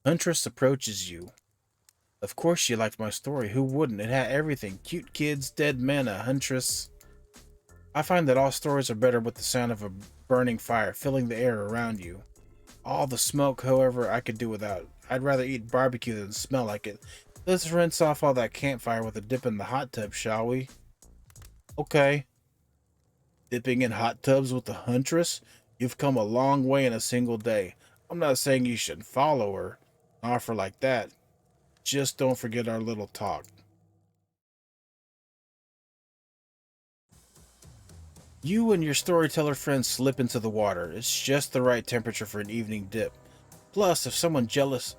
Huntress approaches you. Of course she liked my story. Who wouldn't? It had everything. Cute kids, dead men, a huntress. I find that all stories are better with the sound of a burning fire filling the air around you. All the smoke, however, I could do without. I'd rather eat barbecue than smell like it. Let's rinse off all that campfire with a dip in the hot tub, shall we? Okay. Dipping in hot tubs with the huntress? You've come a long way in a single day. I'm not saying you should follow her. An offer like that. Just don't forget our little talk. You and your storyteller friends slip into the water. It's just the right temperature for an evening dip. Plus if some jealous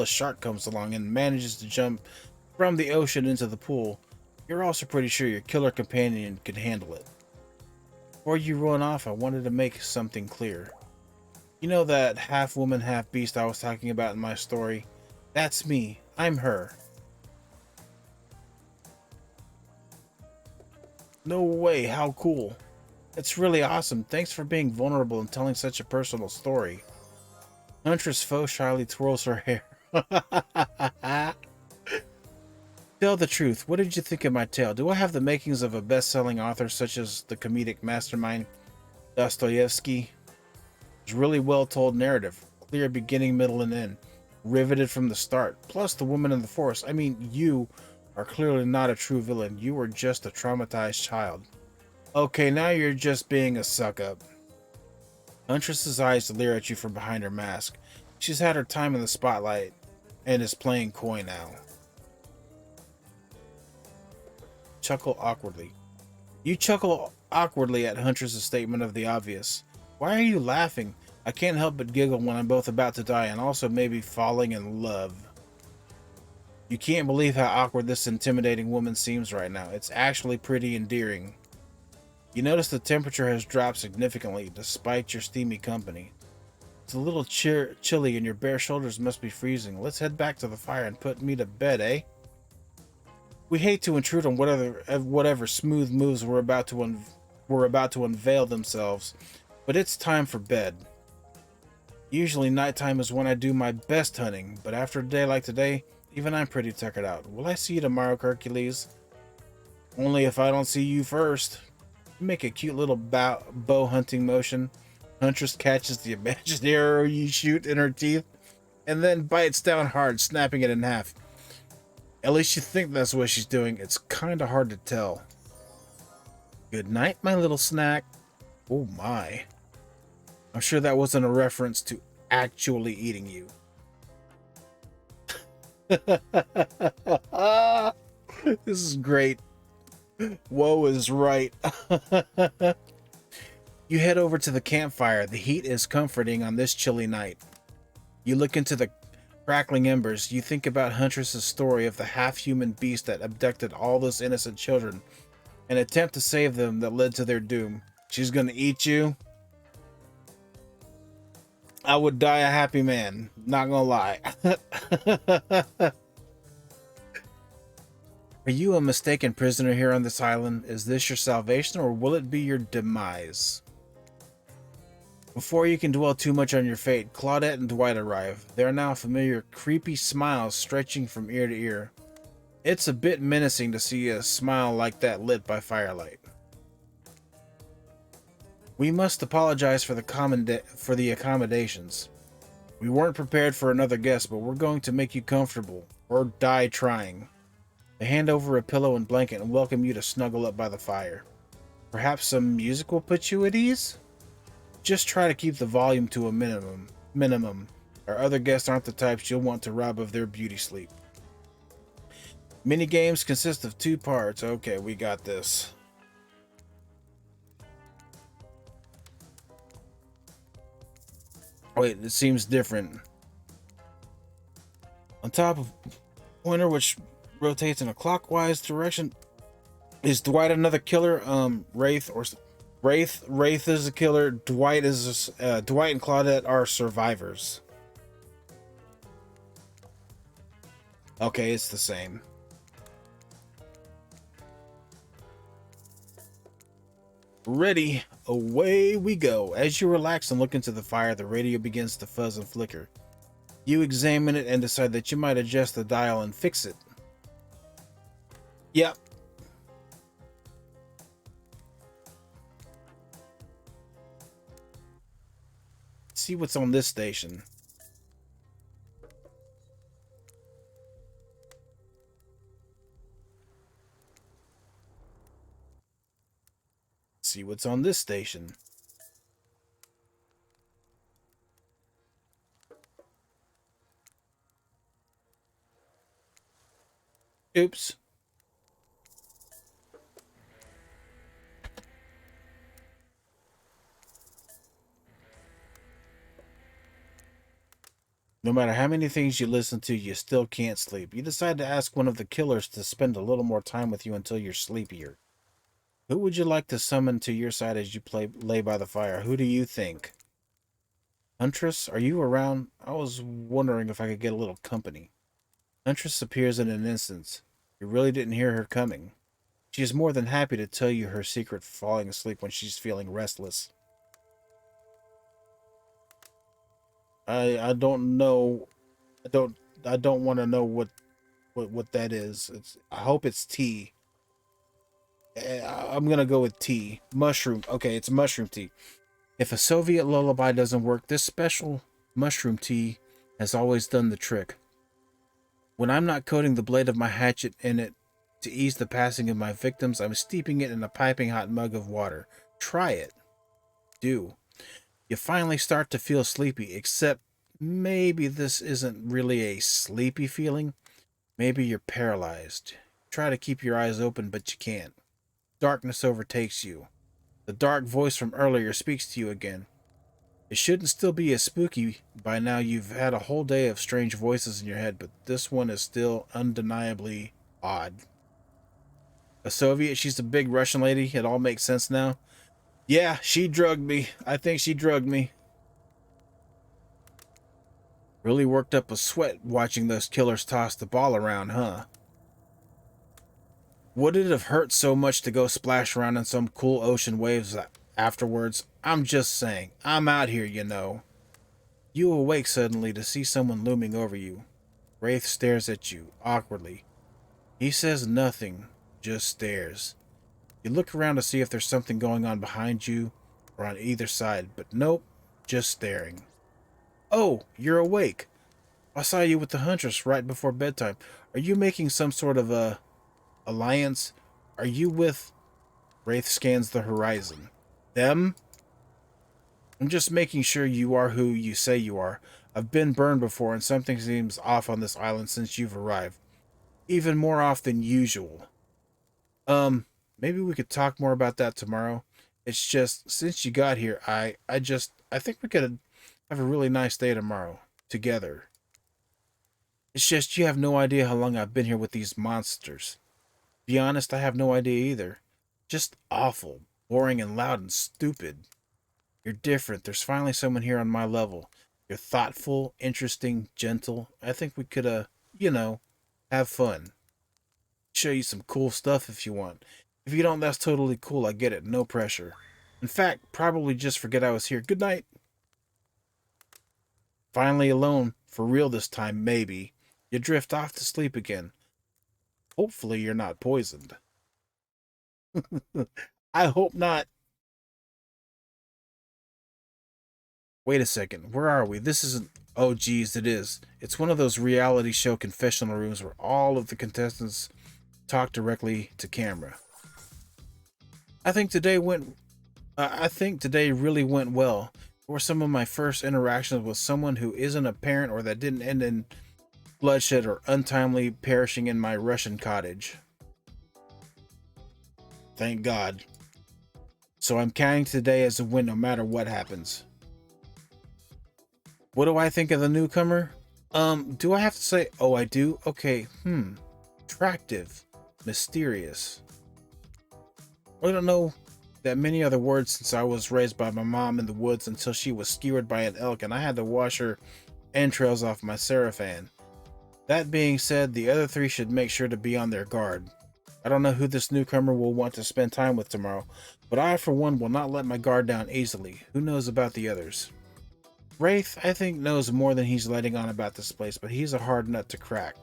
shark comes along and manages to jump from the ocean into the pool, you're also pretty sure your killer companion can handle it. Before you run off, I wanted to make something clear. You know that half woman, half beast I was talking about in my story? That's me. I'm her. No way, how cool. It's really awesome. Thanks for being vulnerable and telling such a personal story. Huntress Foe shyly twirls her hair. Tell the truth. What did you think of my tale? Do I have the makings of a best-selling author such as the comedic mastermind Dostoevsky? It's really well-told narrative. Clear beginning, middle, and end. Riveted from the start. Plus the woman in the forest. I mean, you are clearly not a true villain. You were just a traumatized child. Okay, now you're just being a suck-up. Huntress's eyes leer at you from behind her mask. She's had her time in the spotlight and is playing coy now. Chuckle awkwardly. You chuckle awkwardly at Huntress's statement of the obvious. Why are you laughing? I can't help but giggle when I'm both about to die and also maybe falling in love. You can't believe how awkward this intimidating woman seems right now. It's actually pretty endearing. You notice the temperature has dropped significantly despite your steamy company. It's a little chilly and your bare shoulders must be freezing. Let's head back to the fire and put me to bed, eh? We hate to intrude on whatever smooth moves we're about to unveil themselves, but it's time for bed. Usually nighttime is when I do my best hunting, but after a day like today, even I'm pretty tuckered out. Will I see you tomorrow, Hercules? Only if I don't see you first. You make a cute little bow hunting motion. Huntress catches the imagined arrow you shoot in her teeth, and then bites down hard, snapping it in half. At least you think that's what she's doing. It's kinda hard to tell. Good night, my little snack. Oh my. I'm sure that wasn't a reference to actually eating you. This is great. Woe is right. You head over to the campfire. The heat is comforting on this chilly night. You look into the crackling embers. You think about Huntress's story of the half-human beast that abducted all those innocent children. An attempt to save them that led to their doom. She's gonna eat you. I would die a happy man. Not gonna lie. Are you a mistaken prisoner here on this island? Is this your salvation, or will it be your demise? Before you can dwell too much on your fate, Claudette and Dwight arrive. They are now familiar, creepy smiles stretching from ear to ear. It's a bit menacing to see a smile like that lit by firelight. We must apologize for the accommodations. We weren't prepared for another guest, but we're going to make you comfortable, or die trying. They hand over a pillow and blanket and welcome you to snuggle up by the fire. Perhaps some music will put you at ease? Just try to keep the volume to a minimum. Our other guests aren't the types you'll want to rob of their beauty sleep. Mini games consist of 2 parts. Okay, we got this. Wait, it seems different. On top of pointer, which rotates in a clockwise direction, is Dwight another killer? Wraith is a killer. Dwight and Claudette are survivors. Okay, it's the same. Ready, away we go. As you relax and look into the fire, the radio begins to fuzz and flicker. You examine it and decide that you might adjust the dial and fix it. Yep. See what's on this station. See what's on this station. Oops. No matter how many things you listen to, you still can't sleep. You decide to ask one of the killers to spend a little more time with you until you're sleepier. Who would you like to summon to your side as you lay by the fire? Who do you think? Huntress, are you around? I was wondering if I could get a little company. Huntress appears in an instant. You really didn't hear her coming. She is more than happy to tell you her secret for falling asleep when she's feeling restless. I don't know. I don't want to know what that is. I hope it's tea. I'm gonna go with tea. Mushroom. Okay, it's mushroom tea. If a Soviet lullaby doesn't work, this special mushroom tea has always done the trick. When I'm not coating the blade of my hatchet in it to ease the passing of my victims, I'm steeping it in a piping hot mug of water. Try it. Do. You finally start to feel sleepy, except maybe this isn't really a sleepy feeling. Maybe you're paralyzed. Try to keep your eyes open, but you can't. Darkness overtakes you. The dark voice from earlier speaks to you again. It shouldn't still be as spooky by now. You've had a whole day of strange voices in your head, but this one is still undeniably odd. A Soviet, she's a big Russian lady. It all makes sense now. Yeah, she drugged me. I think she drugged me. Really worked up a sweat watching those killers toss the ball around, huh? Would it have hurt so much to go splash around in some cool ocean waves afterwards? I'm just saying. I'm out here, you know. You awake suddenly to see someone looming over you. Wraith stares at you, awkwardly. He says nothing, just stares. You look around to see if there's something going on behind you or on either side, but nope, just staring. Oh, you're awake. I saw you with the Huntress right before bedtime. Are you making some sort of a alliance? Are you with... Wraith scans the horizon. Them? I'm just making sure you are who you say you are. I've been burned before and something seems off on this island since you've arrived. Even more off than usual. Maybe we could talk more about that tomorrow. It's just, since you got here, I think we could have a really nice day tomorrow. Together. It's just you have no idea how long I've been here with these monsters. Be honest, I have no idea either. Just awful, boring and loud and stupid. You're different. There's finally someone here on my level. You're thoughtful, interesting, gentle. I think we could, have fun. Show you some cool stuff if you want. If you don't, that's totally cool. I get it. No pressure. In fact, probably just forget I was here. Good night. Finally alone. For real this time, maybe. You drift off to sleep again. Hopefully you're not poisoned. I hope not. Wait a second. Where are we? This isn't... Oh, geez, it is. It's one of those reality show confessional rooms where all of the contestants talk directly to camera. I think today really went well. It were some of my first interactions with someone who isn't a parent or that didn't end in bloodshed or untimely perishing in my Russian cottage. Thank God. So I'm counting today as a win no matter what happens. What do I think of the newcomer? Do I have to say, oh, I do? Okay, attractive, mysterious. I don't know that many other words since I was raised by my mom in the woods until she was skewered by an elk and I had to wash her entrails off my Sarafan. That being said, the other three should make sure to be on their guard. I don't know who this newcomer will want to spend time with tomorrow, but I, for one, will not let my guard down easily. Who knows about the others? Wraith, I think, knows more than he's letting on about this place, but he's a hard nut to crack.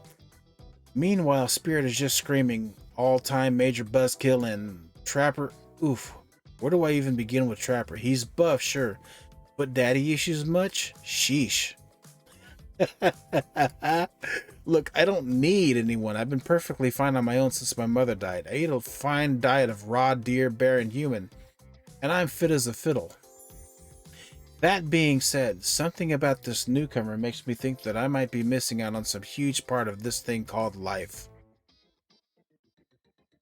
Meanwhile, Spirit is just screaming, all-time major buzzkill, and Trapper, oof. Where do I even begin with Trapper? He's buff, sure, but daddy issues much? Sheesh. Look, I don't need anyone. I've been perfectly fine on my own since my mother died. I eat a fine diet of raw deer, bear, and human, and I'm fit as a fiddle. That being said, something about this newcomer makes me think that I might be missing out on some huge part of this thing called life.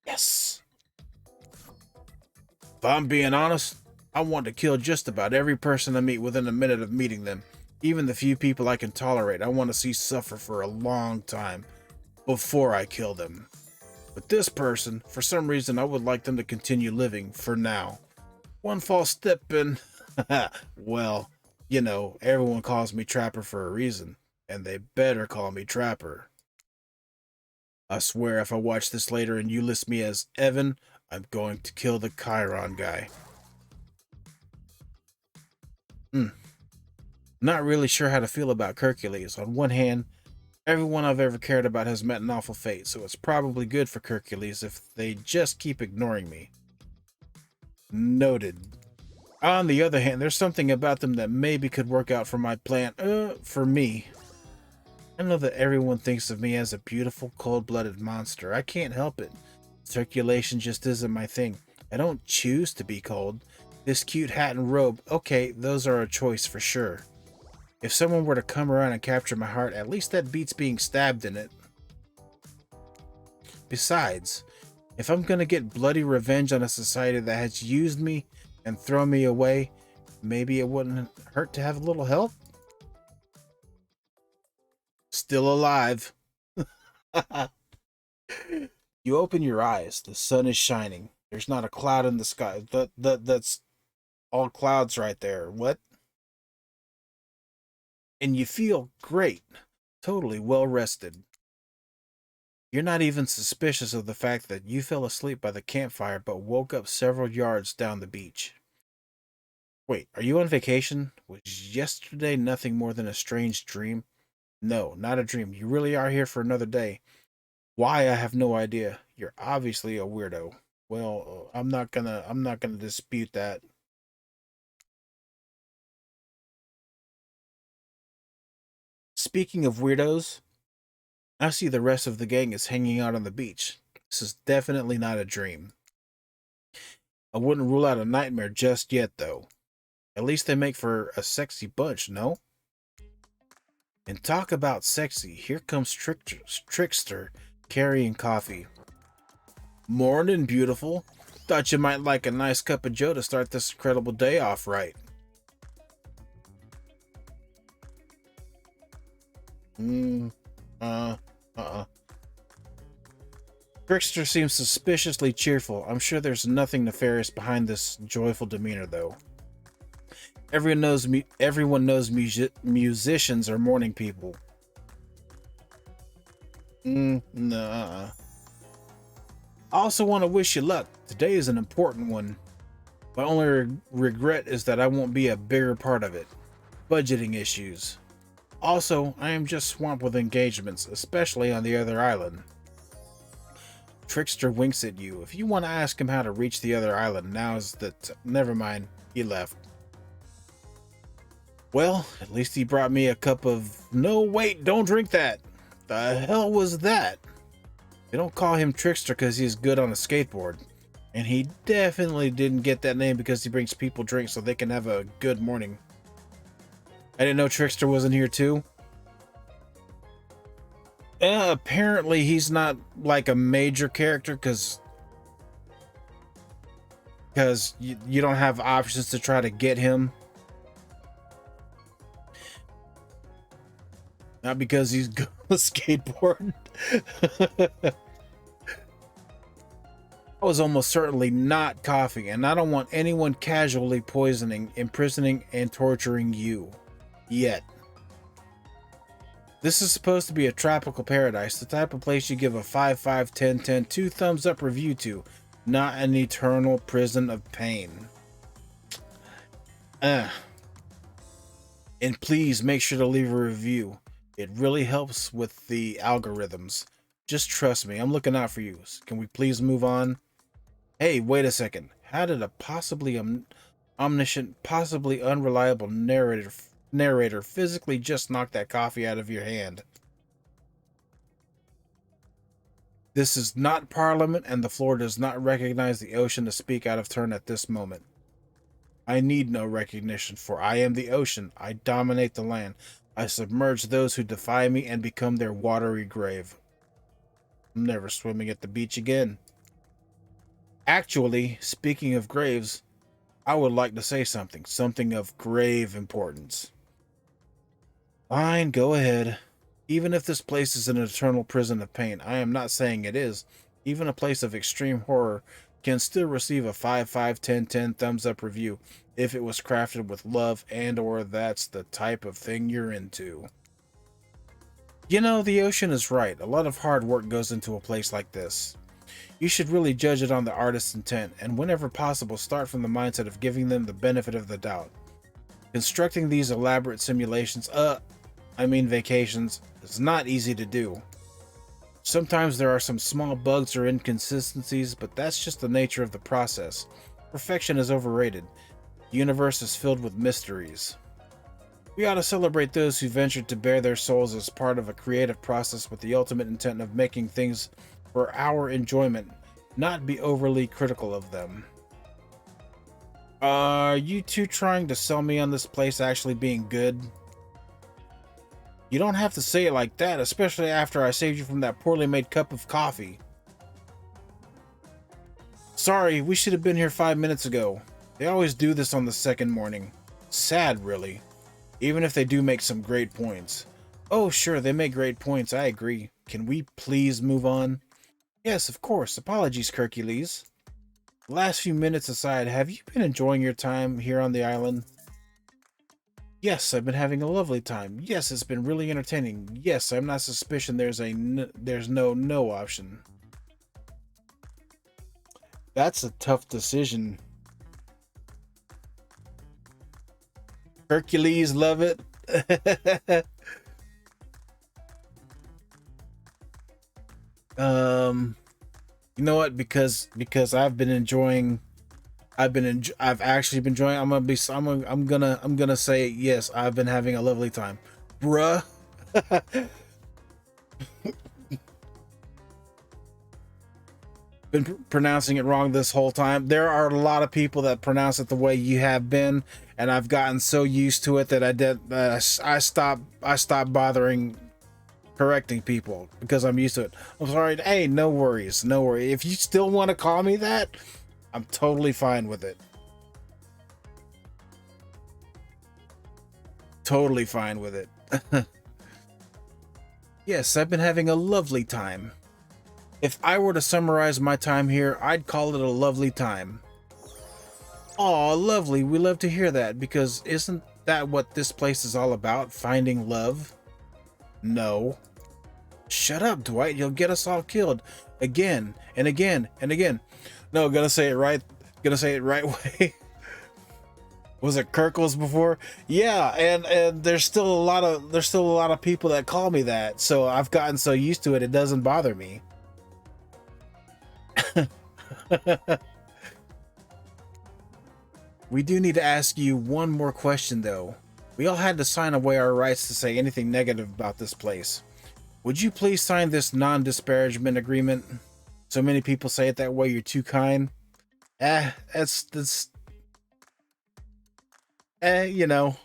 Yes! If I'm being honest, I want to kill just about every person I meet within a minute of meeting them. Even the few people I can tolerate, I want to see suffer for a long time before I kill them. But this person, for some reason, I would like them to continue living for now. One false step and... well, you know, everyone calls me Trapper for a reason, and they better call me Trapper. I swear if I watch this later and you list me as Evan, I'm going to kill the Chiron guy. Not really sure how to feel about Hercules. On one hand, everyone I've ever cared about has met an awful fate, so it's probably good for Hercules if they just keep ignoring me. Noted. On the other hand, there's something about them that maybe could work out for my plan, for me. I know that everyone thinks of me as a beautiful, cold-blooded monster. I can't help it. Circulation just isn't my thing. I don't choose to be cold. This cute hat and robe, okay, those are a choice for sure. If someone were to come around and capture my heart, at least that beats being stabbed in it. Besides, if I'm gonna get bloody revenge on a society that has used me and thrown me away, maybe it wouldn't hurt to have a little help? Still alive. You open your eyes, the sun is shining. There's not a cloud in the sky. That's all clouds right there. What? And you feel great, totally well rested. You're not even suspicious of the fact that you fell asleep by the campfire but woke up several yards down the beach. Wait, are you on vacation? Was yesterday nothing more than a strange dream? No, not a dream. You really are here for another day. Why, I have no idea. You're obviously a weirdo. Well, I'm not gonna dispute that. Speaking of weirdos, I see the rest of the gang is hanging out on the beach. This is definitely not a dream. I wouldn't rule out a nightmare just yet, though. At least they make for a sexy bunch, no? And talk about sexy, here comes Trickster carrying coffee. Morning, beautiful. Thought you might like a nice cup of joe to start this incredible day off right. Trickster seems suspiciously cheerful. I'm sure there's nothing nefarious behind this joyful demeanor, though. Everyone knows musicians are morning people. Nah. I also want to wish you luck. Today is an important one. My only regret is that I won't be a bigger part of it. Budgeting issues. Also, I am just swamped with engagements, especially on the other island. Trickster winks at you. If you want to ask him how to reach the other island, now's the never mind. He left. Well, at least he brought me a cup of... No, wait, don't drink that. The hell was that? They don't call him Trickster because he's good on a skateboard. And he definitely didn't get that name because he brings people drinks so they can have a good morning. I didn't know Trickster wasn't here too. Apparently he's not like a major character because you don't have options to try to get him. Not because he's good on a skateboard. I was almost certainly not coffee, and I don't want anyone casually poisoning, imprisoning, and torturing you. Yet. This is supposed to be a tropical paradise, the type of place you give a 5/5, 10/10, 2 thumbs up review to, not an eternal prison of pain. And please make sure to leave a review. It really helps with the algorithms. Just trust me, I'm looking out for you. Can we please move on? Hey, wait a second. How did a possibly omniscient, possibly unreliable narrator physically just knock that coffee out of your hand? This is not Parliament, and the floor does not recognize the ocean to speak out of turn at this moment. I need no recognition, for I am the ocean. I dominate the land. I submerge those who defy me and become their watery grave. I'm never swimming at the beach again. Actually, speaking of graves, I would like to say something of grave importance. Fine, go ahead. Even if this place is an eternal prison of pain, I am not saying it is. Even a place of extreme horror can still receive a 5, 10, 10 thumbs up review if it was crafted with love and or that's the type of thing you're into. You know, the ocean is right. A lot of hard work goes into a place like this. You should really judge it on the artist's intent, and whenever possible, start from the mindset of giving them the benefit of the doubt. Constructing these elaborate simulations, vacations, is not easy to do. Sometimes there are some small bugs or inconsistencies, but that's just the nature of the process. Perfection is overrated. The universe is filled with mysteries. We ought to celebrate those who ventured to bare their souls as part of a creative process with the ultimate intent of making things for our enjoyment, not be overly critical of them. Are you two trying to sell me on this place actually being good? You don't have to say it like that, especially after I saved you from that poorly made cup of coffee. Sorry, we should have been here 5 minutes ago. They always do this on the second morning. Sad, really. Even if they do make some great points. Oh, sure, they make great points, I agree. Can we please move on? Yes, of course. Apologies, Hercules. Last few minutes aside, have you been enjoying your time here on the island? Yes, I've been having a lovely time. Yes, it's been really entertaining. Yes, I'm not suspicious there's no option. That's a tough decision. Hercules, love it. You know what? Because I've actually been enjoying. I'm gonna say yes. I've been having a lovely time, bruh. Been pronouncing it wrong this whole time. There are a lot of people that pronounce it the way you have been, and I've gotten so used to it that I stopped bothering correcting people because I'm used to it. I'm sorry. Hey, no worries. If you still want to call me that, I'm totally fine with it. Totally fine with it. Yes, I've been having a lovely time. If I were to summarize my time here, I'd call it a lovely time. Aw, lovely. We love to hear that, because isn't that what this place is all about? Finding love? No. Shut up, Dwight. You'll get us all killed. Again, and again, and again. No, gonna say it right way. Was it Kirkles before? Yeah, and there's still a lot of people that call me that, so I've gotten so used to it, it doesn't bother me. We do need to ask you one more question, though. We all had to sign away our rights to say anything negative about this place. Would you please sign this non-disparagement agreement? So many people say it that way. You're too kind. That's you know.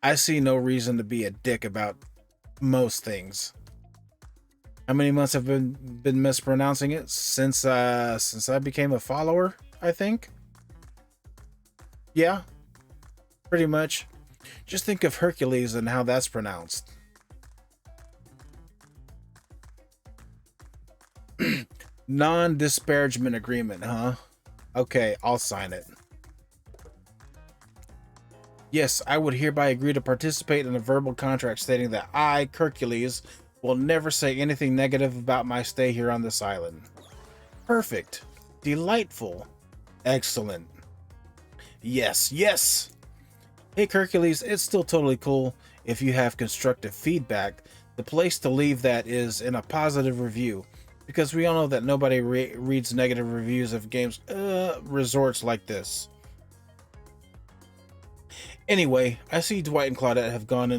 I see no reason to be a dick about most things. How many months have been mispronouncing it since I became a follower, I think. Yeah, pretty much. Just think of Hercules and how that's pronounced. Non-disparagement agreement, huh? Okay, I'll sign it. Yes, I would hereby agree to participate in a verbal contract stating that I, Hercules, will never say anything negative about my stay here on this island. Perfect. Delightful. Excellent. Yes, yes! Hey Hercules, it's still totally cool if you have constructive feedback. The place to leave that is in a positive review, because we all know that nobody reads negative reviews of games resorts like this. Anyway, I see Dwight and Claudette have gone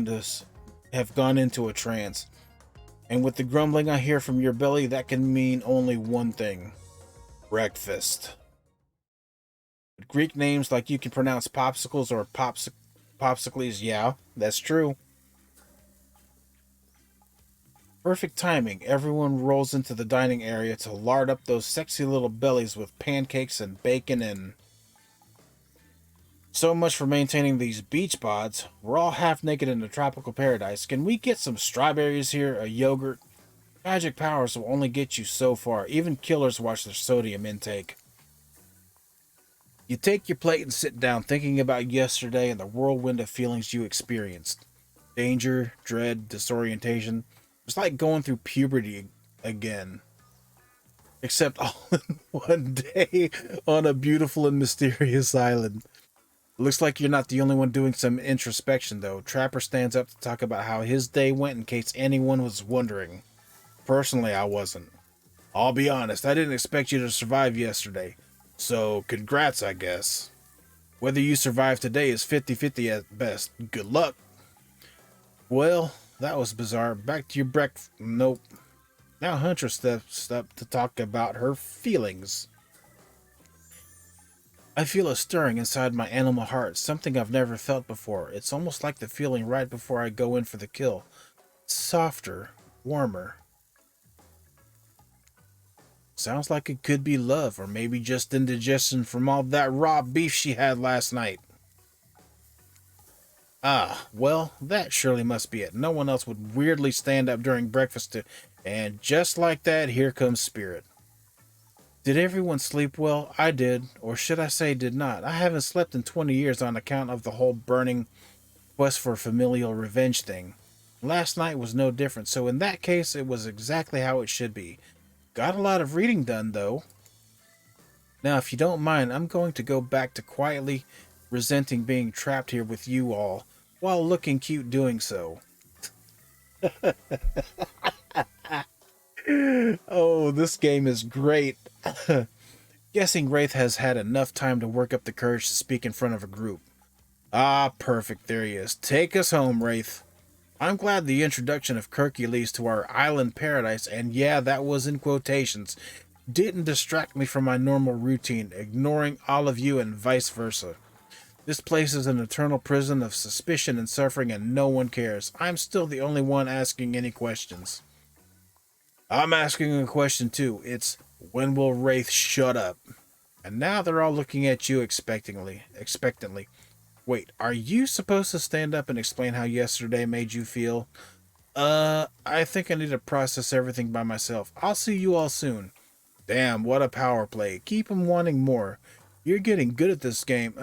into a trance, and with the grumbling I hear from your belly, that can mean only one thing: breakfast. With Greek names like you can pronounce popsicles or popsicles, yeah, that's true. Perfect timing. Everyone rolls into the dining area to lard up those sexy little bellies with pancakes and bacon and... So much for maintaining these beach bods. We're all half naked in a tropical paradise. Can we get some strawberries here, a yogurt? Magic powers will only get you so far. Even killers watch their sodium intake. You take your plate and sit down, thinking about yesterday and the whirlwind of feelings you experienced. Danger, dread, disorientation. It's like going through puberty again. Except all in one day on a beautiful and mysterious island. Looks like you're not the only one doing some introspection, though. Trapper stands up to talk about how his day went in case anyone was wondering. Personally, I wasn't. I'll be honest, I didn't expect you to survive yesterday. So, congrats, I guess. Whether you survive today is 50-50 at best. Good luck. Well, that was bizarre. Back to your breakfast. Nope. Now Huntress steps up to talk about her feelings. I feel a stirring inside my animal heart, something I've never felt before. It's almost like the feeling right before I go in for the kill. Softer, warmer. Sounds like it could be love, or maybe just indigestion from all that raw beef she had last night. Ah, well, that surely must be it. No one else would weirdly stand up during breakfast and just like that, here comes Spirit. Did everyone sleep well? I did, or should I say did not. I haven't slept in 20 years on account of the whole burning quest for familial revenge thing. Last night was no different, so in that case, it was exactly how it should be. Got a lot of reading done, though. Now, if you don't mind, I'm going to go back to quietly resenting being trapped here with you all, while looking cute doing so. Oh, this game is great. Guessing Wraith has had enough time to work up the courage to speak in front of a group. Ah, perfect. There he is. Take us home, Wraith. I'm glad the introduction of Hercules to our island paradise, and yeah, that was in quotations, didn't distract me from my normal routine, ignoring all of you and vice versa. This place is an eternal prison of suspicion and suffering, and no one cares. I'm still the only one asking any questions. I'm asking a question too. It's, when will Wraith shut up? And now they're all looking at you expectantly. Wait, are you supposed to stand up and explain how yesterday made you feel? I think I need to process everything by myself. I'll see you all soon. Damn, what a power play. Keep 'em wanting more. You're getting good at this game.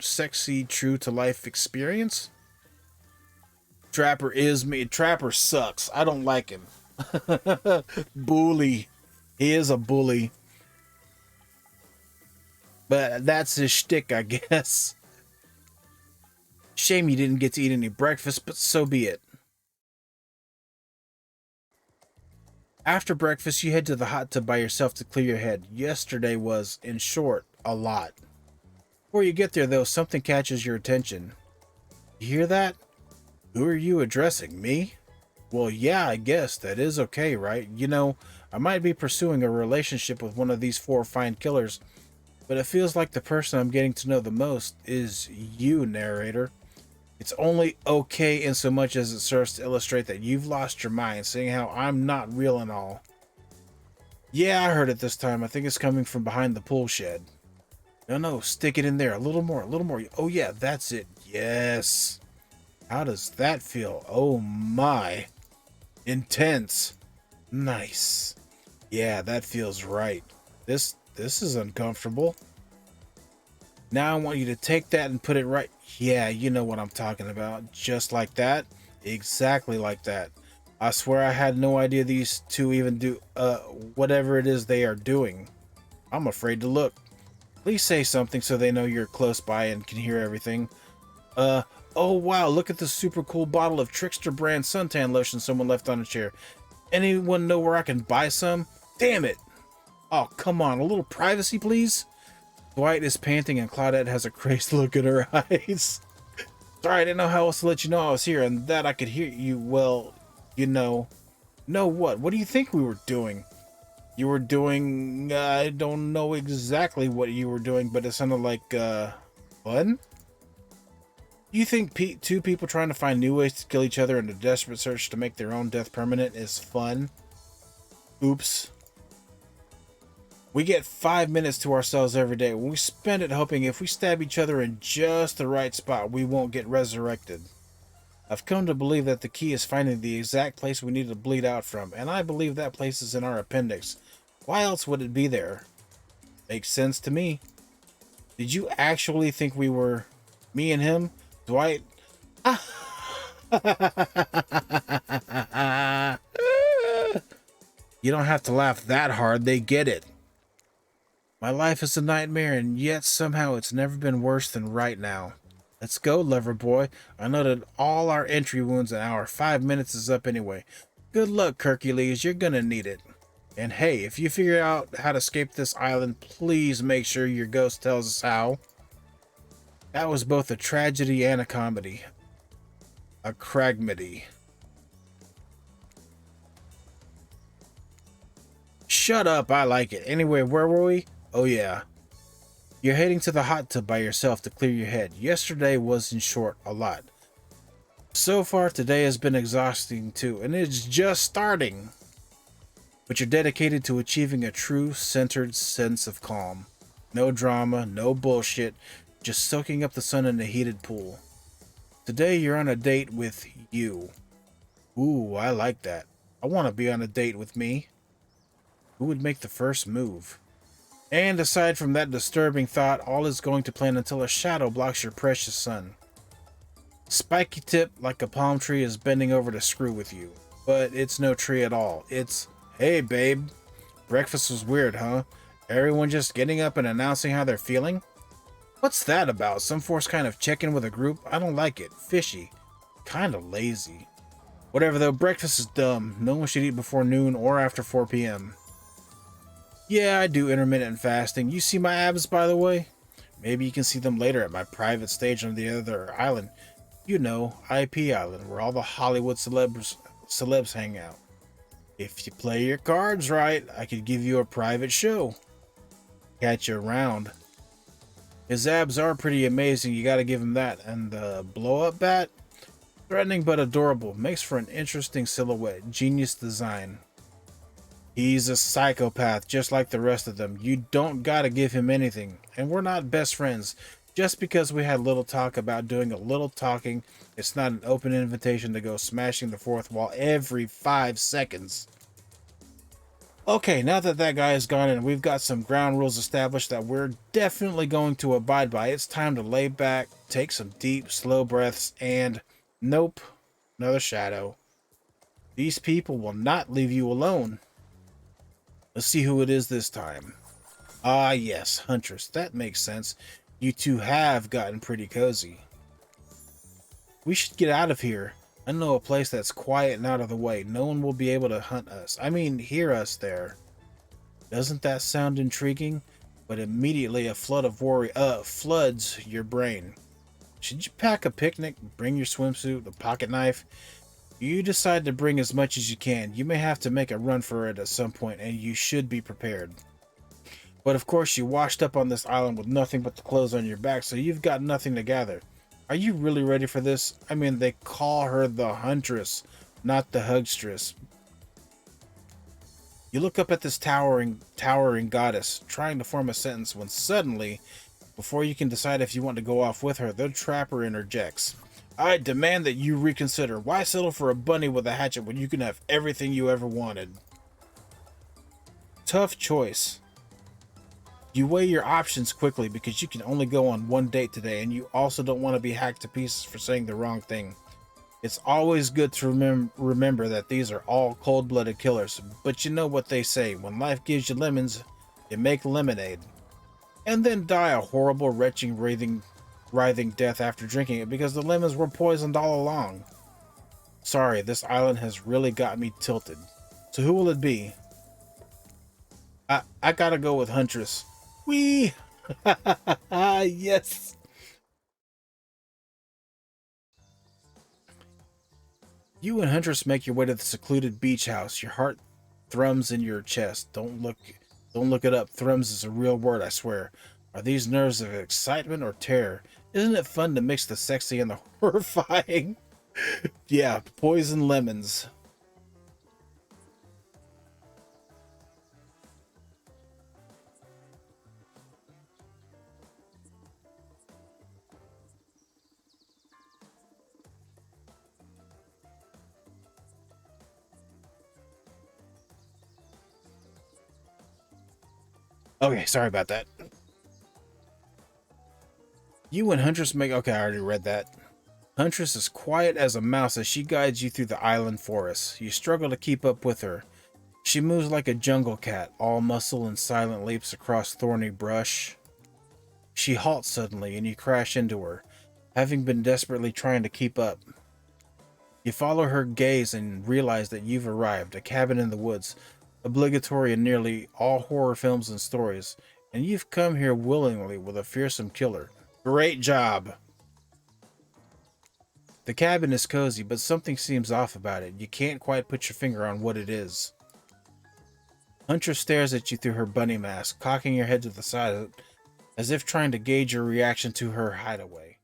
Sexy, true to life experience? Trapper is me. Trapper sucks. I don't like him. Bully. He is a bully. But that's his shtick, I guess. Shame you didn't get to eat any breakfast, but so be it. After breakfast, you head to the hot tub by yourself to clear your head. Yesterday was, in short, a lot. Before you get there, though, something catches your attention. You hear that? Who are you addressing? Me? Well, yeah, I guess. That is okay, right? You know, I might be pursuing a relationship with one of these four fine killers, but it feels like the person I'm getting to know the most is you, narrator. It's only okay in so much as it serves to illustrate that you've lost your mind, seeing how I'm not real and all. Yeah, I heard it this time. I think it's coming from behind the pool shed. No, stick it in there. A little more, a little more. Oh yeah, that's it. Yes. How does that feel? Oh my. Intense. Nice. Yeah, that feels right. This is uncomfortable. Now I want you to take that and put it right. Yeah, you know what I'm talking about. Just like that. Exactly like that. I swear I had no idea these two even do whatever it is they are doing. I'm afraid to look. Please say something so they know you're close by and can hear everything. Oh wow, look at this super cool bottle of Trickster brand suntan lotion someone left on a chair. Anyone know where I can buy some? Damn it! Oh, come on, a little privacy, please? Dwight is panting and Claudette has a crazed look in her eyes. Sorry, I didn't know how else to let you know I was here and that I could hear you. Well, you know. Know what? What do you think we were doing? You were doing, I don't know exactly what you were doing, but it sounded like, fun? You think two people trying to find new ways to kill each other in a desperate search to make their own death permanent is fun? Oops. We get 5 minutes to ourselves every day. When we spend it hoping if we stab each other in just the right spot, we won't get resurrected. I've come to believe that the key is finding the exact place we need to bleed out from, and I believe that place is in our appendix. Why else would it be there? Makes sense to me. Did you actually think we were... me and him? Dwight? You don't have to laugh that hard, they get it. My life is a nightmare, and yet somehow it's never been worse than right now. Let's go, lover boy. I know that all our entry wounds and our 5 minutes is up anyway. Good luck, Hercules. You're gonna need it. And hey, if you figure out how to escape this island, please make sure your ghost tells us how. That was both a tragedy and a comedy. A cragmedy. Shut up, I like it. Anyway, where were we? Oh yeah. You're heading to the hot tub by yourself to clear your head. Yesterday was, in short, a lot. So far, today has been exhausting too, and it's just starting. But you're dedicated to achieving a true, centered sense of calm. No drama, no bullshit, just soaking up the sun in a heated pool. Today, you're on a date with you. Ooh, I like that. I want to be on a date with me. Who would make the first move? And aside from that disturbing thought, all is going to plan until a shadow blocks your precious sun. Spiky tip, like a palm tree, is bending over to screw with you. But it's no tree at all. It's, hey babe, breakfast was weird, huh? Everyone just getting up and announcing how they're feeling? What's that about? Some force kind of check in with a group? I don't like it. Fishy. Kinda lazy. Whatever though, breakfast is dumb. No one should eat before noon or after 4 p.m. Yeah, I do intermittent fasting. You see my abs, by the way? Maybe you can see them later at my private stage on the other island. You know, IP Island, where all the Hollywood celebs hang out. If you play your cards right, I could give you a private show. Catch you around. His abs are pretty amazing, you gotta give him that. And the blow-up bat? Threatening but adorable. Makes for an interesting silhouette. Genius design. He's a psychopath, just like the rest of them. You don't gotta give him anything. And we're not best friends. Just because we had little talk about doing a little talking, it's not an open invitation to go smashing the fourth wall every 5 seconds. Okay, now that that guy is gone and we've got some ground rules established that we're definitely going to abide by, it's time to lay back, take some deep, slow breaths, and... nope, another shadow. These people will not leave you alone. Let's see who it is this time. Ah, yes, Huntress. That makes sense. You two have gotten pretty cozy. We should get out of here. I know a place that's quiet and out of the way. No one will be able to hunt us. I mean, hear us there. Doesn't that sound intriguing? But immediately a flood of worry floods your brain. Should you pack a picnic, bring your swimsuit, a pocket knife? You decide to bring as much as you can. You may have to make a run for it at some point, and you should be prepared. But of course, you washed up on this island with nothing but the clothes on your back, so you've got nothing to gather. Are you really ready for this? I mean, they call her the Huntress, not the Hugstress. You look up at this towering goddess, trying to form a sentence when suddenly, before you can decide if you want to go off with her, the trapper interjects. I demand that you reconsider. Why settle for a bunny with a hatchet when you can have everything you ever wanted? Tough choice. You weigh your options quickly because you can only go on one date today, and you also don't want to be hacked to pieces for saying the wrong thing. It's always good to remember that these are all cold-blooded killers, but you know what they say, when life gives you lemons, you make lemonade. and then die a horrible, retching, writhing death after drinking it because the lemons were poisoned all along. Sorry, this island has really got me tilted. So who will it be? I gotta go with Huntress. Wee! Yes! You and Huntress make your way to the secluded beach house. Your heart thrums in your chest. Don't look it up. Thrums is a real word, I swear. Are these nerves of excitement or terror? Isn't it fun to mix the sexy and the horrifying? Yeah, poison lemons. Okay, sorry about that. You and Huntress make... Okay, I already read that. Huntress is quiet as a mouse as she guides you through the island forest. You struggle to keep up with her. She moves like a jungle cat, all muscle and silent leaps across thorny brush. She halts suddenly and you crash into her, having been desperately trying to keep up. You follow her gaze and realize that you've arrived, a cabin in the woods, obligatory in nearly all horror films and stories, and you've come here willingly with a fearsome killer. Great job! The cabin is cozy, but something seems off about it. You can't quite put your finger on what it is. Huntress stares at you through her bunny mask, cocking your head to the side as if trying to gauge your reaction to her hideaway.